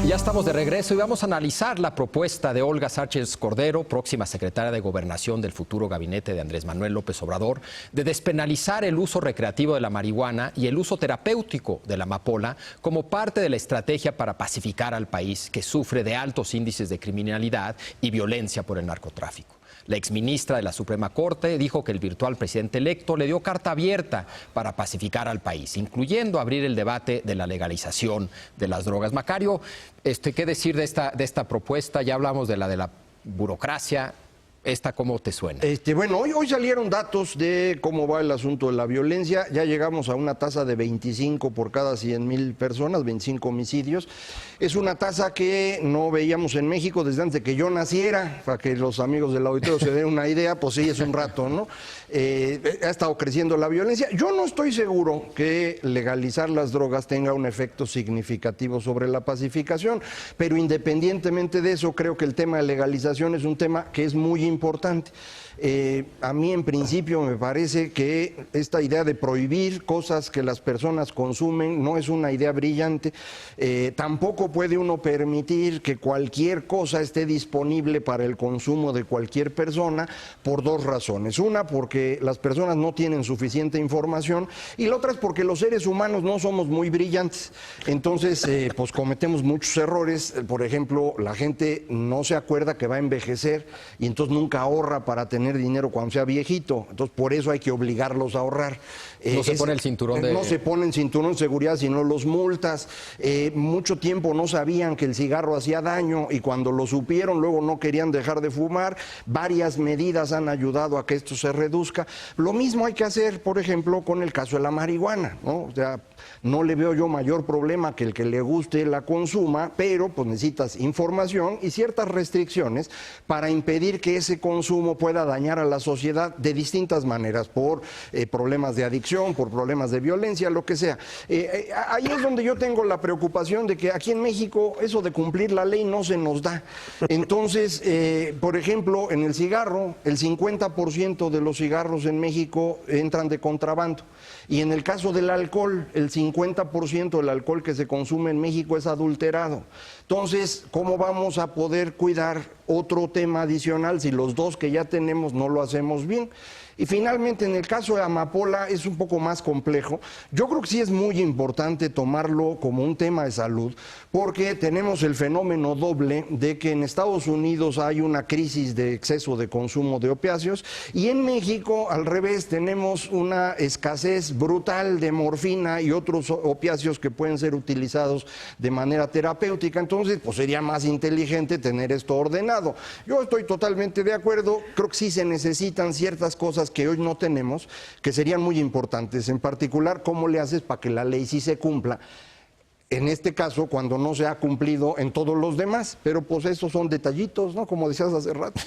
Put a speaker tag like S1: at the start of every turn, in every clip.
S1: Ya estamos de regreso y vamos a analizar la propuesta de Olga Sánchez Cordero, próxima secretaria de Gobernación del futuro gabinete de Andrés Manuel López Obrador, de despenalizar el uso recreativo de la marihuana y el uso terapéutico de la amapola como parte de la estrategia para pacificar al país que sufre de altos índices de criminalidad y violencia por el narcotráfico. La exministra de la Suprema Corte dijo que el virtual presidente electo le dio carta abierta para pacificar al país, incluyendo abrir el debate de la legalización de las drogas. Macario, ¿qué decir de esta propuesta? Ya hablamos de la burocracia. ¿Esta cómo te suena?
S2: Bueno, hoy salieron datos de cómo va el asunto de la violencia. Ya llegamos a una tasa de 25 por cada 100,000 personas, 25 homicidios. Es una tasa que no veíamos en México desde antes de que yo naciera, para que los amigos del auditorio se den una idea, pues sí, es un rato, ¿no? Ha estado creciendo la violencia. Yo no estoy seguro que legalizar las drogas tenga un efecto significativo sobre la pacificación, pero independientemente de eso, creo que el tema de legalización es un tema que es muy importante. A mí en principio me parece que esta idea de prohibir cosas que las personas consumen no es una idea brillante. Tampoco puede uno permitir que cualquier cosa esté disponible para el consumo de cualquier persona por dos razones. Una, porque las personas no tienen suficiente información, y la otra es porque los seres humanos no somos muy brillantes. Entonces, pues cometemos muchos errores. Por ejemplo, la gente no se acuerda que va a envejecer y entonces nunca ahorra para tener dinero cuando sea viejito. Entonces, por eso hay que obligarlos a ahorrar.
S1: No se pone el cinturón de...
S2: No se ponen cinturón de seguridad, sino los multas. Mucho tiempo no sabían que el cigarro hacía daño y cuando lo supieron luego no querían dejar de fumar. Varias medidas han ayudado a que esto se reduzca. Lo mismo hay que hacer, por ejemplo, con el caso de la marihuana, ¿no? O sea, no le veo yo mayor problema que el que le guste la consuma, pero pues necesitas información y ciertas restricciones para impedir que ese consumo pueda dañar a la sociedad de distintas maneras, por problemas de adicción, por problemas de violencia, lo que sea. Ahí es donde yo tengo la preocupación de que aquí en México eso de cumplir la ley no se nos da. Entonces, por ejemplo, en el cigarro, el 50% de los cigarros en México entran de contrabando. Y en el caso del alcohol, el 50% del alcohol que se consume en México es adulterado. Entonces, ¿cómo vamos a poder cuidar otro tema adicional si los dos que ya tenemos no lo hacemos bien? Y finalmente, en el caso de amapola es un poco más complejo. Yo creo que sí es muy importante tomarlo como un tema de salud, porque tenemos el fenómeno doble de que en Estados Unidos hay una crisis de exceso de consumo de opiáceos y en México, al revés, tenemos una escasez brutal de morfina y otros opiáceos que pueden ser utilizados de manera terapéutica. Entonces, pues sería más inteligente tener esto ordenado. Yo estoy totalmente de acuerdo. Creo que sí se necesitan ciertas cosas que hoy no tenemos, que serían muy importantes. En particular, ¿cómo le haces para que la ley sí se cumpla? En este caso, cuando no se ha cumplido en todos los demás, pero pues esos son detallitos, ¿no? Como decías hace rato.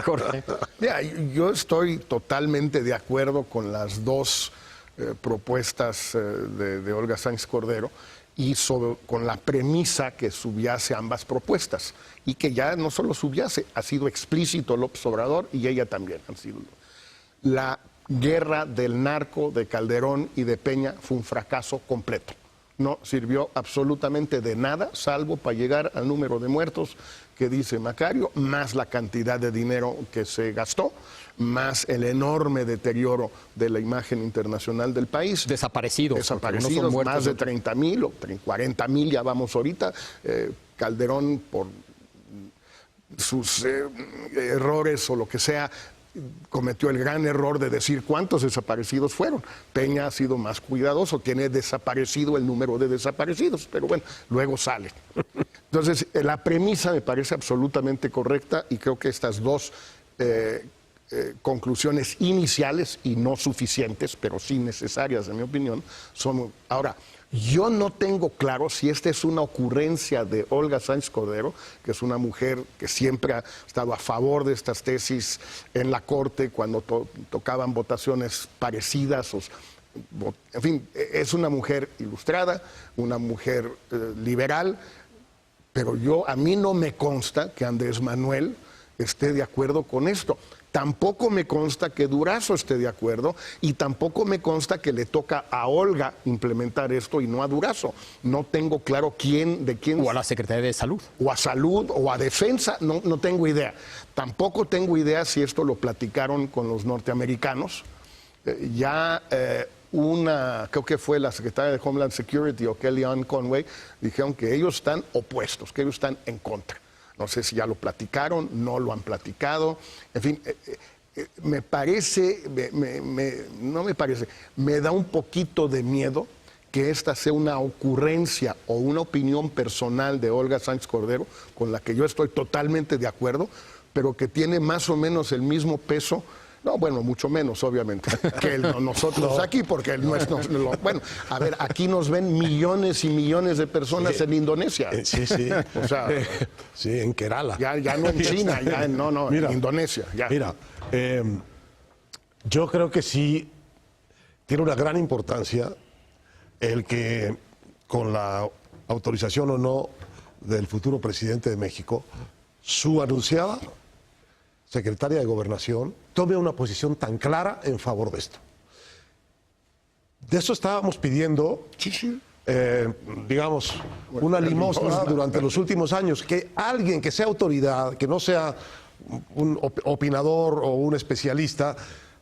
S3: Jorge. Mira, yo estoy totalmente de acuerdo con las dos propuestas de Olga Sánchez Cordero y con la premisa que subyace ambas propuestas y que ya no solo subyace, ha sido explícito López Obrador y ella también han sido. La guerra del narco de Calderón y de Peña fue un fracaso completo. No sirvió absolutamente de nada, salvo para llegar al número de muertos que dice Macario, más la cantidad de dinero que se gastó, más el enorme deterioro de la imagen internacional del país.
S1: Desaparecidos,
S3: no muertos, más de 30,000 o 40,000 ya vamos ahorita. Calderón, por sus errores o lo que sea, cometió el gran error de decir cuántos desaparecidos fueron. Peña ha sido más cuidadoso, tiene desaparecido el número de desaparecidos, pero bueno, luego sale. Entonces, la premisa me parece absolutamente correcta y creo que estas dos conclusiones iniciales y no suficientes, pero sí necesarias, en mi opinión, son... Ahora, yo no tengo claro si esta es una ocurrencia de Olga Sánchez Cordero, que es una mujer que siempre ha estado a favor de estas tesis en la Corte cuando tocaban votaciones parecidas. En fin, es una mujer ilustrada, una mujer liberal, pero a mí no me consta que Andrés Manuel esté de acuerdo con esto. Tampoco me consta que Durazo esté de acuerdo y tampoco me consta que le toca a Olga implementar esto y no a Durazo. No tengo claro de quién.
S1: O a la Secretaría de Salud.
S3: O a Salud o a Defensa, no tengo idea. Tampoco tengo idea si esto lo platicaron con los norteamericanos. Creo que fue la secretaria de Homeland Security o Kellyanne Conway, dijeron que ellos están opuestos, que ellos están en contra. No sé si ya lo platicaron, no lo han platicado. En fin, me parece, me da un poquito de miedo que esta sea una ocurrencia o una opinión personal de Olga Sánchez Cordero, con la que yo estoy totalmente de acuerdo, pero que tiene más o menos el mismo peso. No, bueno, mucho menos, obviamente, que nosotros aquí, porque bueno, a ver, aquí nos ven millones y millones de personas en Indonesia.
S4: Sí.
S3: O sea,
S4: sí, en Kerala.
S3: Ya no en China, mira, en Indonesia. Ya.
S4: Mira, yo creo que sí tiene una gran importancia el que, con la autorización o no del futuro presidente de México, su anunciada secretaria de Gobernación tome una posición tan clara en favor de esto. De eso estábamos pidiendo, digamos, una limosna durante los últimos años, que alguien que sea autoridad, que no sea un opinador o un especialista,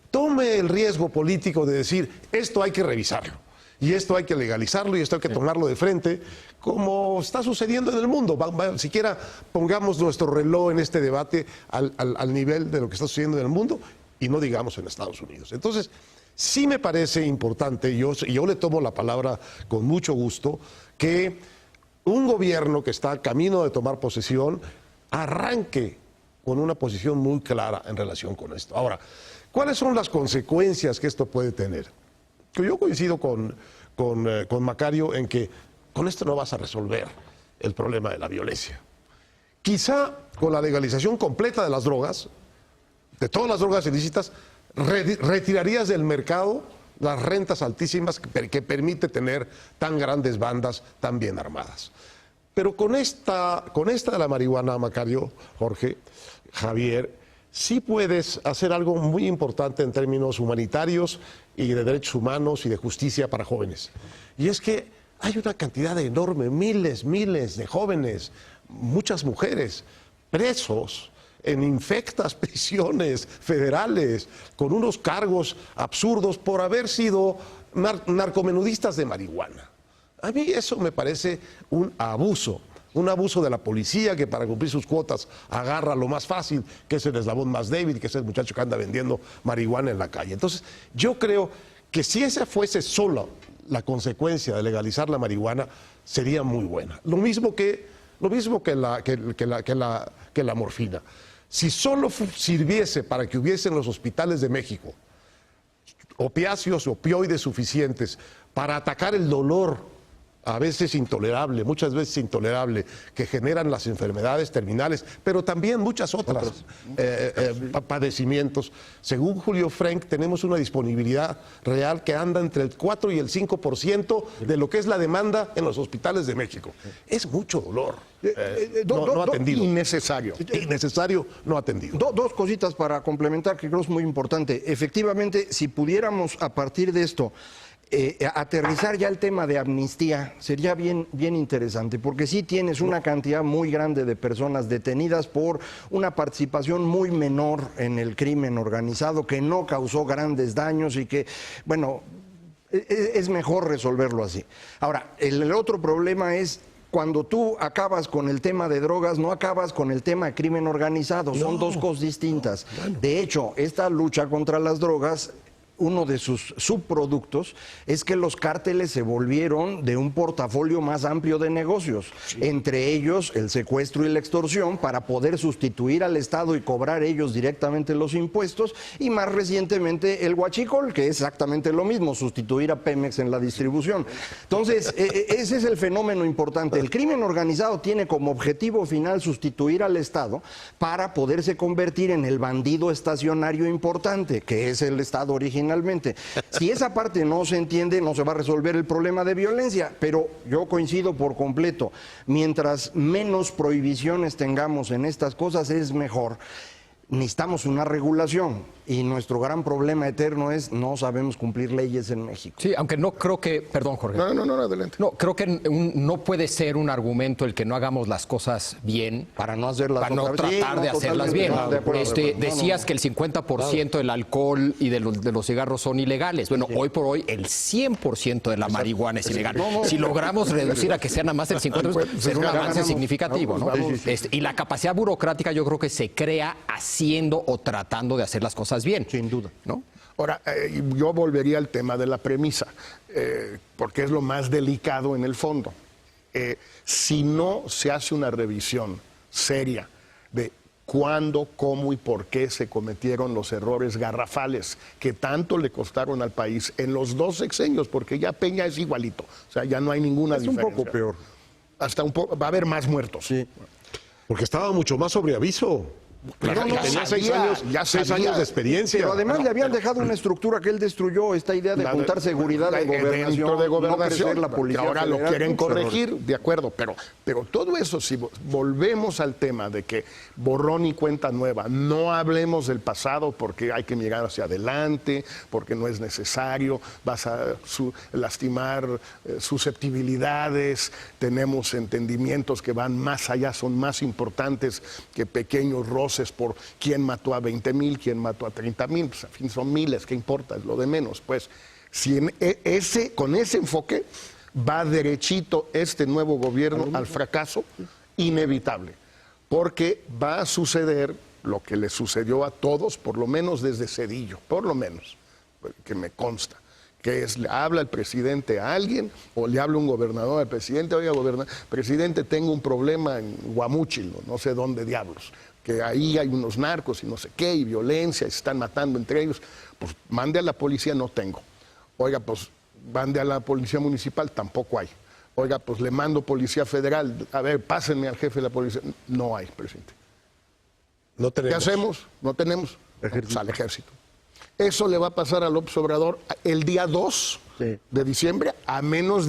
S4: tome el riesgo político de decir, esto hay que revisarlo, y esto hay que legalizarlo, y esto hay que tomarlo de frente, como está sucediendo en el mundo. Siquiera pongamos nuestro reloj en este debate al nivel de lo que está sucediendo en el mundo, y no digamos en Estados Unidos. Entonces, sí me parece importante, y yo le tomo la palabra con mucho gusto, que un gobierno que está camino de tomar posesión arranque con una posición muy clara en relación con esto. Ahora, ¿cuáles son las consecuencias que esto puede tener? Yo coincido con Macario en que con esto no vas a resolver el problema de la violencia. Quizá con la legalización completa de las drogas, de todas las drogas ilícitas, retirarías del mercado las rentas altísimas que permite tener tan grandes bandas tan bien armadas. Pero con esta de la marihuana, Macario, Jorge, Javier, sí puedes hacer algo muy importante en términos humanitarios y de derechos humanos y de justicia para jóvenes. Y es que hay una cantidad enorme, miles de jóvenes, muchas mujeres, presos en infectas prisiones federales, con unos cargos absurdos por haber sido narcomenudistas de marihuana. A mí eso me parece un abuso de la policía, que para cumplir sus cuotas agarra lo más fácil, que es el eslabón más débil, que es el muchacho que anda vendiendo marihuana en la calle. Entonces, yo creo que si esa fuese solo la consecuencia de legalizar la marihuana, sería muy buena. Lo mismo que la morfina. Si solo sirviese para que hubiese en los hospitales de México opiáceos, opioides suficientes para atacar el dolor, a veces intolerable, muchas veces intolerable, que generan las enfermedades terminales, pero también muchas otras padecimientos. Según Julio Frenk, tenemos una disponibilidad real que anda entre el 4 y el 5% de lo que es la demanda en los hospitales de México. Es mucho dolor. No atendido.
S3: Innecesario.
S4: Innecesario, no atendido.
S2: Dos cositas para complementar que creo es muy importante. Efectivamente, si pudiéramos a partir de esto aterrizar ya el tema de amnistía, sería bien interesante, porque sí tienes una cantidad muy grande de personas detenidas por una participación muy menor en el crimen organizado, que no causó grandes daños y que, bueno, es mejor resolverlo así. Ahora, el otro problema es, cuando tú acabas con el tema de drogas, no acabas con el tema de crimen organizado, son dos cosas distintas. De hecho, esta lucha contra las drogas, uno de sus subproductos es que los cárteles se volvieron de un portafolio más amplio de negocios, entre ellos el secuestro y la extorsión, para poder sustituir al Estado y cobrar ellos directamente los impuestos, y más recientemente el huachicol, que es exactamente lo mismo, sustituir a Pemex en la distribución. Entonces, ese es el fenómeno importante. El crimen organizado tiene como objetivo final sustituir al Estado para poderse convertir en el bandido estacionario importante, que es el Estado original. Si esa parte no se entiende, no se va a resolver el problema de violencia, pero yo coincido por completo, mientras menos prohibiciones tengamos en estas cosas es mejor. necesitamos una regulación y nuestro gran problema eterno es no sabemos cumplir leyes en México.
S1: Sí, aunque no creo que, perdón Jorge.
S3: No, adelante.
S1: No, creo que no puede ser un argumento el que no hagamos las cosas bien
S2: Para no hacerlas
S1: para no
S2: otra vez.
S1: tratar
S2: Sí,
S1: de hacerlas bien.
S2: de acuerdo.
S1: Decías que el 50% del alcohol y de los cigarros son ilegales. Bueno, hoy por hoy el 100% de la marihuana es ilegal. Si logramos reducir a que sea nada más el 50%, será un avance significativo, ¿no? Y la capacidad burocrática yo creo que se crea haciendo o tratando de hacer las cosas bien.
S2: Sin duda.
S1: ¿No?
S3: Ahora, yo volvería al tema de la premisa, porque es lo más delicado en el fondo. Si no se hace una revisión seria de cuándo, cómo y por qué se cometieron los errores garrafales que tanto le costaron al país en los 2 sexenios, porque ya Peña es igualito, o sea, ya no hay ninguna diferencia.
S2: Un poco peor.
S3: Hasta va a haber más muertos.
S2: Sí.
S4: Porque estaba mucho más sobre aviso.
S3: Claro,
S4: Tenía
S3: ya
S4: 6
S3: sabía,
S4: años,
S3: ya
S4: 6
S3: sabía.
S4: años de experiencia.
S2: Pero además le habían dejado una estructura que él destruyó, esta idea de juntar seguridad de gobernación,
S3: dentro de gobernación,
S2: no crecer la policía
S3: que ahora lo
S2: federal,
S3: quieren
S2: muchos
S3: corregir,
S2: errores.
S3: de acuerdo, pero todo eso, si volvemos al tema de que borrón y cuenta nueva, no hablemos del pasado porque hay que mirar hacia adelante, porque no es necesario, vas a lastimar susceptibilidades, tenemos entendimientos que van más allá, son más importantes que pequeños roces por quién mató a 20,000, quién mató a 30,000, pues en fin son miles, ¿qué importa? Es lo de menos. Pues si con ese enfoque va derechito este nuevo gobierno al fracaso inevitable, porque va a suceder lo que le sucedió a todos, por lo menos desde Zedillo, por lo menos, que me consta, que es, le habla el presidente a alguien o le habla un gobernador al presidente, oiga, presidente, tengo un problema en Guamúchil, no sé dónde diablos, que ahí hay unos narcos y no sé qué, y violencia, y se están matando entre ellos, pues mande a la policía, no tengo. Oiga, pues mande a la policía municipal, tampoco hay. Oiga, pues le mando policía federal, a ver, pásenme al jefe de la policía. No hay, presidente.
S4: No tenemos.
S3: ¿Qué hacemos? No tenemos. Pues al ejército. Eso le va a pasar a López Obrador el día 2 de diciembre, a menos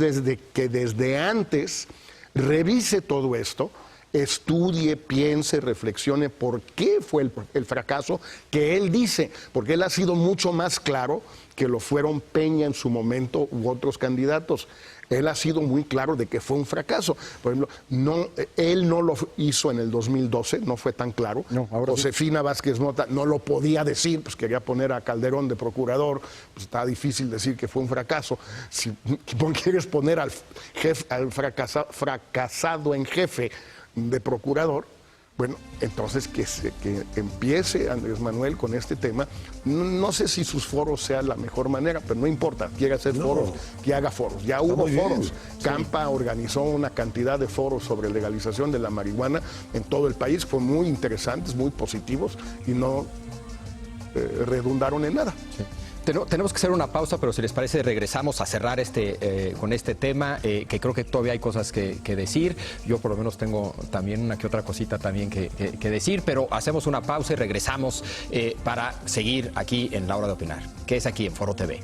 S3: que desde antes revise todo esto, estudie, piense, reflexione por qué fue el fracaso que él dice, porque él ha sido mucho más claro que lo fueron Peña en su momento u otros candidatos. Él ha sido muy claro de que fue un fracaso. Por ejemplo, él no lo hizo en el 2012, no fue tan claro.
S2: No,
S3: Josefina Vázquez Mota no lo podía decir, pues quería poner a Calderón de procurador, pues está difícil decir que fue un fracaso. Si quieres poner al fracasado en jefe de procurador, bueno, entonces que empiece Andrés Manuel con este tema. No sé si sus foros sean la mejor manera, pero no importa, quiere hacer foros, que haga foros. Ya hubo foros. Campa organizó una cantidad de foros sobre legalización de la marihuana en todo el país, fueron muy interesantes, muy positivos y no redundaron en nada.
S1: Sí. Tenemos que hacer una pausa, pero si les parece regresamos a cerrar con este tema, que creo que todavía hay cosas que decir. Yo por lo menos tengo también una que otra cosita también que decir, pero hacemos una pausa y regresamos para seguir aquí en La Hora de Opinar, que es aquí en Foro TV.